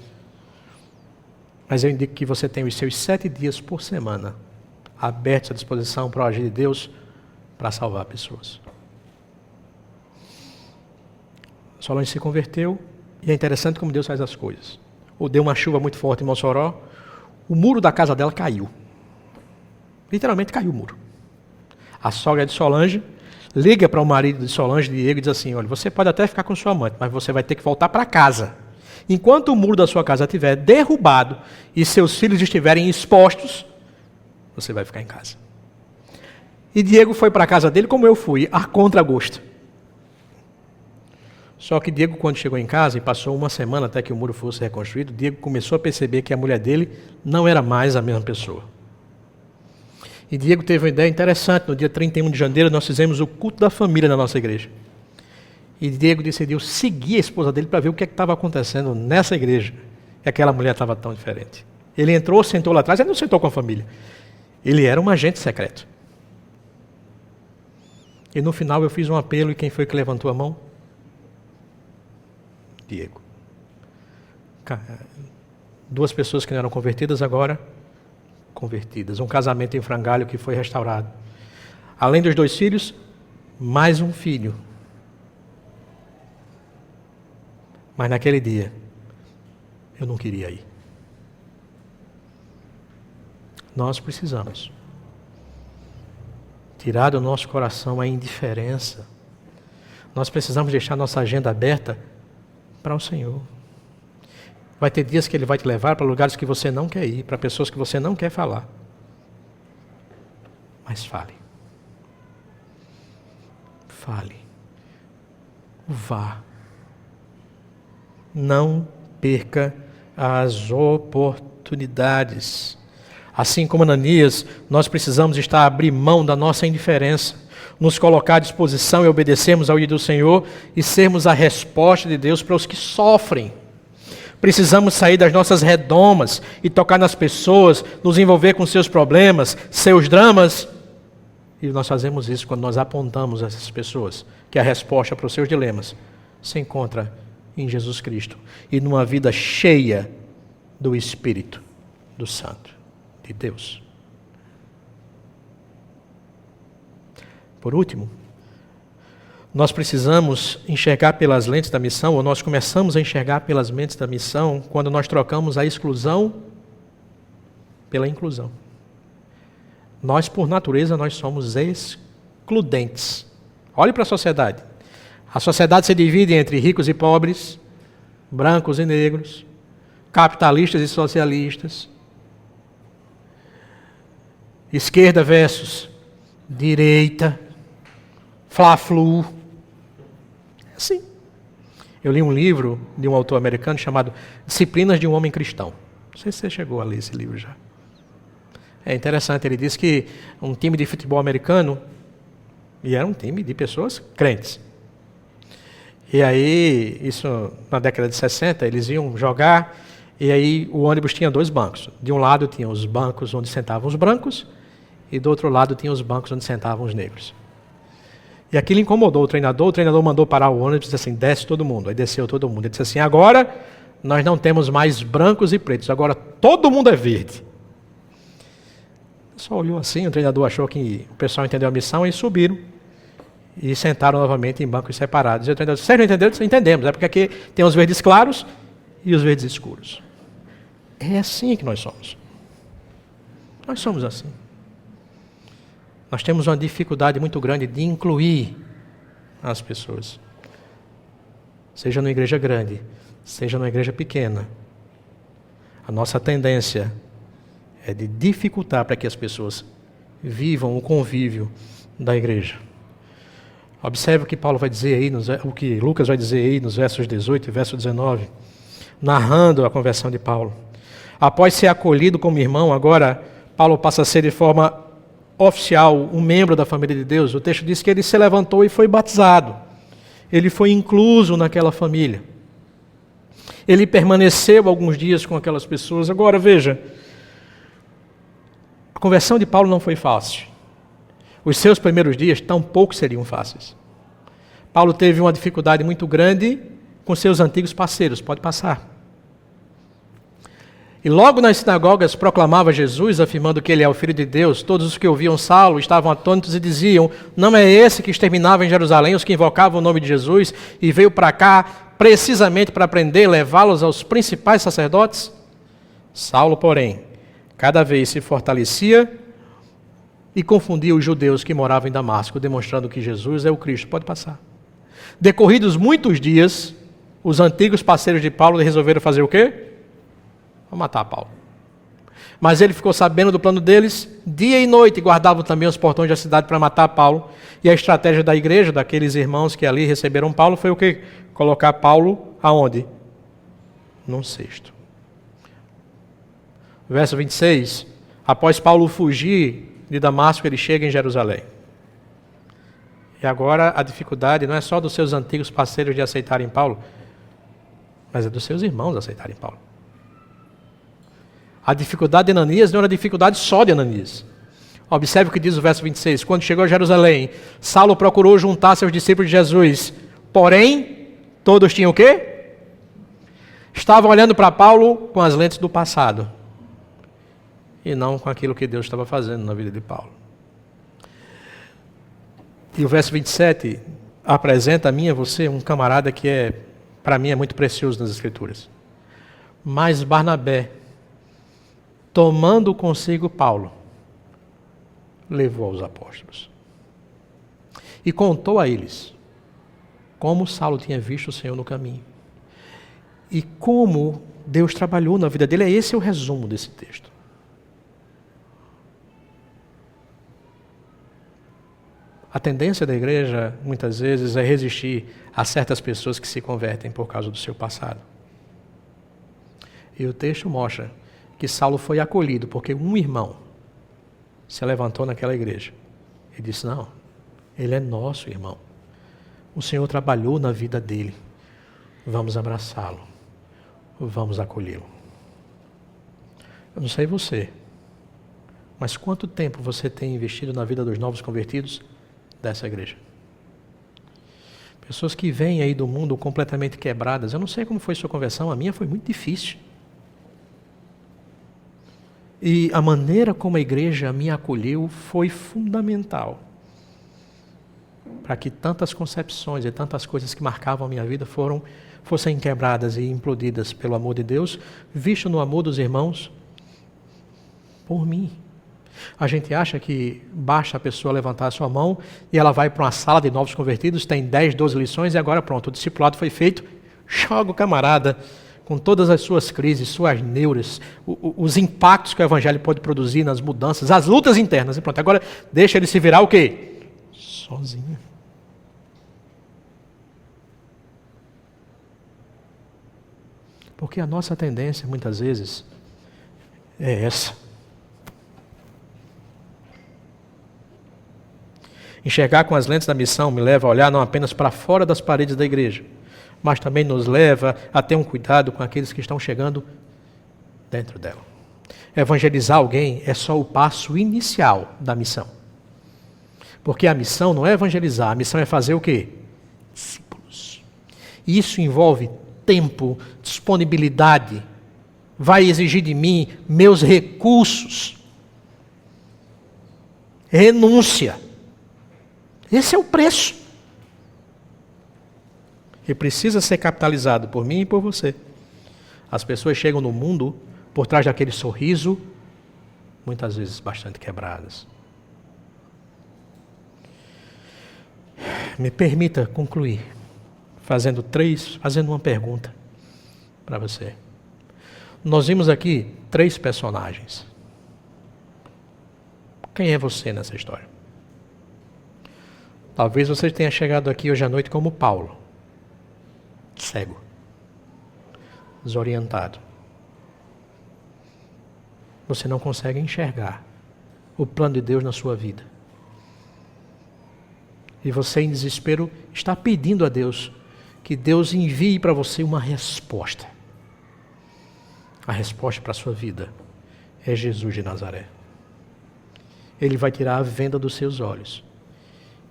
Mas eu indico que você tenha os seus 7 dias por semana abertos à disposição para o agir de Deus para salvar pessoas. Solange se converteu e é interessante como Deus faz as coisas. Ou deu uma chuva muito forte em Mossoró, o muro da casa dela caiu. Literalmente caiu o muro. A sogra de Solange liga para o marido de Solange, Diego, e diz assim: olha, você pode até ficar com sua amante, mas você vai ter que voltar para casa. Enquanto o muro da sua casa estiver derrubado e seus filhos estiverem expostos, você vai ficar em casa. E Diego foi para a casa dele como eu fui, a contragosto. Só que Diego, quando chegou em casa e passou uma semana até que o muro fosse reconstruído, Diego começou a perceber que a mulher dele não era mais a mesma pessoa. E Diego teve uma ideia interessante. No dia 31 de janeiro, nós fizemos o culto da família na nossa igreja. E Diego decidiu seguir a esposa dele para ver o que estava acontecendo nessa igreja. E aquela mulher estava tão diferente. Ele entrou, sentou lá atrás, ele não sentou com a família. Ele era um agente secreto. E no final eu fiz um apelo, e quem foi que levantou a mão? Diego. 2 pessoas que não eram convertidas agora convertidas. Um casamento em frangalho que foi restaurado. Além dos 2 filhos, mais um filho. Mas naquele dia, eu não queria ir. Nós precisamos tirar do nosso coração a indiferença. Nós precisamos deixar nossa agenda aberta para o Senhor. Vai ter dias que Ele vai te levar para lugares que você não quer ir, para pessoas que você não quer falar. Mas fale. Fale. Vá. Não perca as oportunidades. Assim como Ananias, nós precisamos abrir mão da nossa indiferença, nos colocar à disposição e obedecermos ao ir do Senhor e sermos a resposta de Deus para os que sofrem. Precisamos sair das nossas redomas e tocar nas pessoas, nos envolver com seus problemas, seus dramas. E nós fazemos isso quando nós apontamos a essas pessoas que a resposta para os seus dilemas se encontra em Jesus Cristo e numa vida cheia do Espírito do Santo de Deus. Por último, nós precisamos enxergar pelas lentes da missão, ou nós começamos a enxergar pelas lentes da missão, quando nós trocamos a exclusão pela inclusão. Nós, por natureza, nós somos excludentes. Olhe para a sociedade. A sociedade se divide entre ricos e pobres, brancos e negros, capitalistas e socialistas, esquerda versus direita, fla-flu. Sim. Eu li um livro de um autor americano chamado Disciplinas de um Homem Cristão. Não sei se você chegou a ler esse livro já. É interessante, ele diz que um time de futebol americano, e era um time de pessoas crentes. E aí, isso na década de 60, eles iam jogar, e aí o ônibus tinha 2 bancos. De um lado tinha os bancos onde sentavam os brancos, e do outro lado tinha os bancos onde sentavam os negros. E aquilo incomodou o treinador mandou parar o ônibus e disse assim: desce todo mundo. Aí desceu todo mundo. Ele disse assim: agora nós não temos mais brancos e pretos, agora todo mundo é verde. Só olhou assim, o treinador achou que o pessoal entendeu a missão e subiram. E sentaram novamente em bancos separados. E o treinador disse: vocês não entenderam? Entendemos, é porque aqui tem os verdes claros e os verdes escuros. É assim que nós somos. Nós somos assim. Nós temos uma dificuldade muito grande de incluir as pessoas. Seja numa igreja grande, seja numa igreja pequena. A nossa tendência é de dificultar para que as pessoas vivam o convívio da igreja. Observe o que Paulo vai dizer aí, o que Lucas vai dizer aí nos versos 18 e verso 19, narrando a conversão de Paulo. Após ser acolhido como irmão, agora Paulo passa a ser de forma oficial, um membro da família de Deus. O texto diz que ele se levantou e foi batizado. Ele foi incluso naquela família. Ele permaneceu alguns dias com aquelas pessoas. Agora, veja, a conversão de Paulo não foi fácil. Os seus primeiros dias tampouco seriam fáceis. Paulo teve uma dificuldade muito grande com seus antigos parceiros. Pode passar. E logo nas sinagogas proclamava Jesus, afirmando que ele é o Filho de Deus. Todos os que ouviam Saulo estavam atônitos e diziam: não é esse que exterminava em Jerusalém os que invocavam o nome de Jesus e veio para cá precisamente para prender e levá-los aos principais sacerdotes? Saulo, porém, cada vez se fortalecia e confundia os judeus que moravam em Damasco, demonstrando que Jesus é o Cristo. Pode passar. Decorridos muitos dias, os antigos parceiros de Paulo resolveram fazer o quê? Vou matar Paulo. Mas ele ficou sabendo do plano deles, dia e noite guardavam também os portões da cidade para matar Paulo. E a estratégia da igreja, daqueles irmãos que ali receberam Paulo, foi o quê? Colocar Paulo aonde? Num cesto. Verso 26, após Paulo fugir de Damasco, ele chega em Jerusalém. E agora a dificuldade não é só dos seus antigos parceiros de aceitarem Paulo, mas é dos seus irmãos aceitarem Paulo. A dificuldade de Ananias não era dificuldade só de Ananias. Observe o que diz o verso 26. Quando chegou a Jerusalém, Saulo procurou juntar seus discípulos de Jesus. Porém, todos tinham o quê? Estavam olhando para Paulo com as lentes do passado. E não com aquilo que Deus estava fazendo na vida de Paulo. E o verso 27 apresenta a mim e a você um camarada que para mim é muito precioso nas Escrituras. Mas Barnabé, tomando consigo Paulo, levou aos apóstolos. E contou a eles como Saulo tinha visto o Senhor no caminho. E como Deus trabalhou na vida dele. Esse é o resumo desse texto. A tendência da igreja, muitas vezes, é resistir a certas pessoas que se convertem por causa do seu passado. E o texto mostra que Saulo foi acolhido, porque um irmão se levantou naquela igreja e disse: não, ele é nosso irmão. O Senhor trabalhou na vida dele. Vamos abraçá-lo. Vamos acolhê-lo. Eu não sei você, mas quanto tempo você tem investido na vida dos novos convertidos dessa igreja? Pessoas que vêm aí do mundo completamente quebradas. Eu não sei como foi sua conversão, a minha foi muito difícil. E a maneira como a igreja me acolheu foi fundamental para que tantas concepções e tantas coisas que marcavam a minha vida fossem quebradas e implodidas pelo amor de Deus, visto no amor dos irmãos por mim. A gente acha que basta a pessoa levantar a sua mão e ela vai para uma sala de novos convertidos, tem 10, 12 lições e agora pronto, o discipulado foi feito, joga o camarada com todas as suas crises, suas neuras, os impactos que o evangelho pode produzir nas mudanças, as lutas internas. E pronto, agora deixa ele se virar o quê? Sozinho. Porque a nossa tendência, muitas vezes, é essa. Enxergar com as lentes da missão me leva a olhar não apenas para fora das paredes da igreja, mas também nos leva a ter um cuidado com aqueles que estão chegando dentro dela. Evangelizar alguém é só o passo inicial da missão. Porque a missão não é evangelizar, a missão é fazer o quê? Discípulos. Isso envolve tempo, disponibilidade, vai exigir de mim meus recursos, renúncia. Esse é o preço. E precisa ser capitalizado por mim e por você. As pessoas chegam no mundo por trás daquele sorriso, muitas vezes bastante quebradas. Me permita concluir fazendo uma pergunta para você. Nós vimos aqui 3 personagens. Quem é você nessa história? Talvez você tenha chegado aqui hoje à noite como Paulo. Cego, desorientado. Você não consegue enxergar o plano de Deus na sua vida. E você, em desespero, está pedindo a Deus que Deus envie para você uma resposta. A resposta para a sua vida é Jesus de Nazaré. Ele vai tirar a venda dos seus olhos.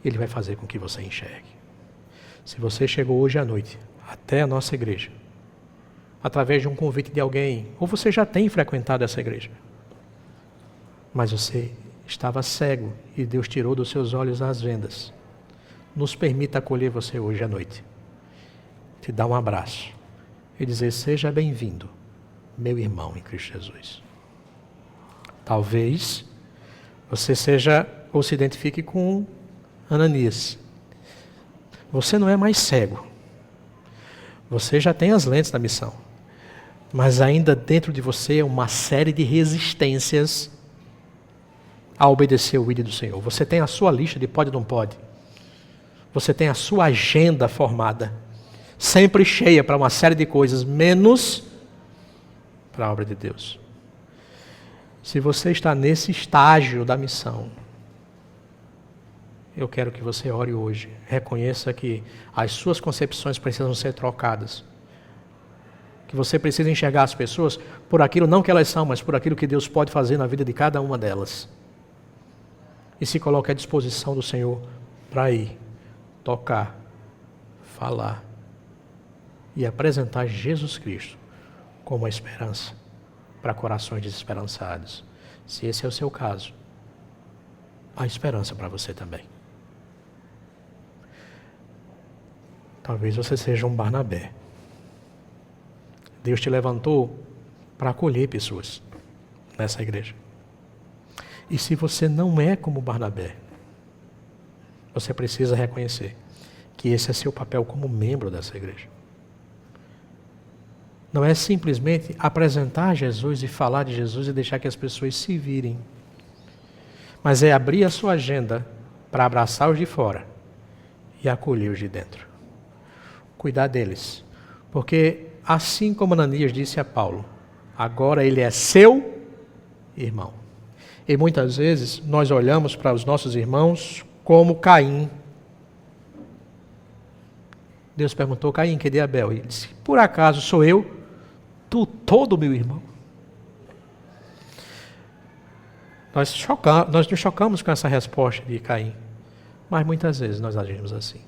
Ele vai fazer com que você enxergue. Se você chegou hoje à noite até a nossa igreja, através de um convite de alguém, ou você já tem frequentado essa igreja, mas você estava cego e Deus tirou dos seus olhos as vendas, nos permita acolher você hoje à noite, te dar um abraço e dizer: seja bem-vindo, meu irmão em Cristo Jesus. Talvez você seja ou se identifique com Ananias. Você não é mais cego. Você já tem as lentes da missão. Mas ainda dentro de você é uma série de resistências a obedecer o ID do Senhor. Você tem a sua lista de pode e não pode. Você tem a sua agenda formada, sempre cheia para uma série de coisas, menos para a obra de Deus. Se você está nesse estágio da missão, eu quero que você ore hoje. Reconheça que as suas concepções precisam ser trocadas. Que você precisa enxergar as pessoas por aquilo não que elas são, mas por aquilo que Deus pode fazer na vida de cada uma delas. E se coloque à disposição do Senhor para ir, tocar, falar e apresentar Jesus Cristo como a esperança para corações desesperançados. Se esse é o seu caso, há esperança para você também. Talvez você seja um Barnabé. Deus te levantou para acolher pessoas nessa igreja. E se você não é como Barnabé, você precisa reconhecer que esse é seu papel como membro dessa igreja. Não é simplesmente apresentar Jesus e falar de Jesus e deixar que as pessoas se virem. Mas é abrir a sua agenda para abraçar os de fora e acolher os de dentro. Cuidar deles. Porque assim como Ananias disse a Paulo, agora ele é seu irmão. E muitas vezes nós olhamos para os nossos irmãos como Caim. Deus perguntou: Caim, cadê Abel? E ele disse: por acaso sou eu, tutor meu irmão? Nós nos chocamos com essa resposta de Caim. Mas muitas vezes nós agimos assim,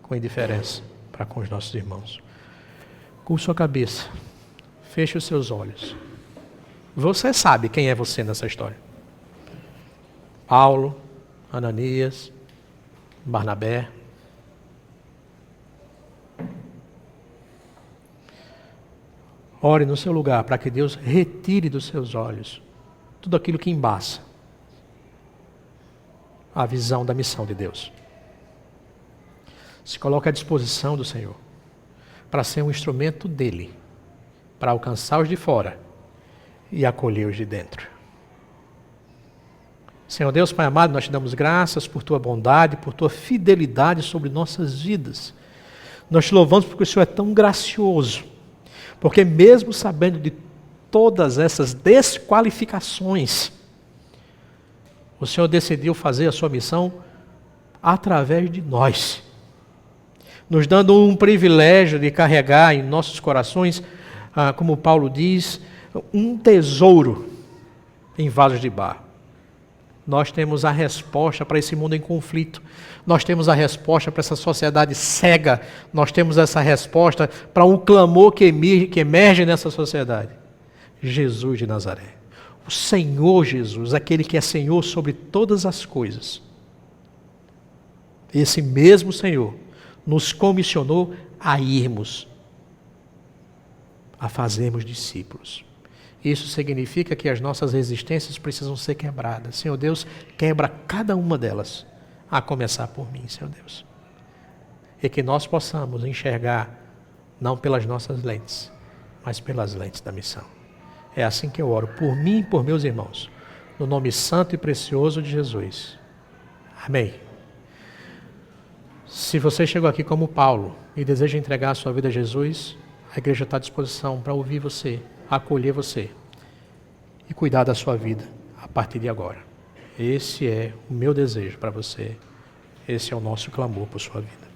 com indiferença para com os nossos irmãos. Curva sua cabeça, feche os seus olhos. Você sabe quem é você nessa história. Paulo, Ananias, Barnabé. Ore no seu lugar para que Deus retire dos seus olhos tudo aquilo que embaça a visão da missão de Deus. Se coloque à disposição do Senhor para ser um instrumento dele, para alcançar os de fora e acolher os de dentro. Senhor Deus, Pai amado, nós te damos graças por tua bondade, por tua fidelidade sobre nossas vidas. Nós te louvamos porque o Senhor é tão gracioso, porque mesmo sabendo de todas essas desqualificações, o Senhor decidiu fazer a sua missão através de nós, nos dando um privilégio de carregar em nossos corações, como Paulo diz, um tesouro em vasos de barro. Nós temos a resposta para esse mundo em conflito. Nós temos a resposta para essa sociedade cega. Nós temos essa resposta para um clamor que emerge nessa sociedade. Jesus de Nazaré. O Senhor Jesus, aquele que é Senhor sobre todas as coisas. Esse mesmo Senhor nos comissionou a irmos, a fazermos discípulos. Isso significa que as nossas resistências precisam ser quebradas. Senhor Deus, quebra cada uma delas, a começar por mim, Senhor Deus. E que nós possamos enxergar, não pelas nossas lentes, mas pelas lentes da missão. É assim que eu oro, por mim e por meus irmãos, no nome santo e precioso de Jesus. Amém. Se você chegou aqui como Paulo e deseja entregar a sua vida a Jesus, a igreja está à disposição para ouvir você, acolher você e cuidar da sua vida a partir de agora. Esse é o meu desejo para você. Esse é o nosso clamor por sua vida.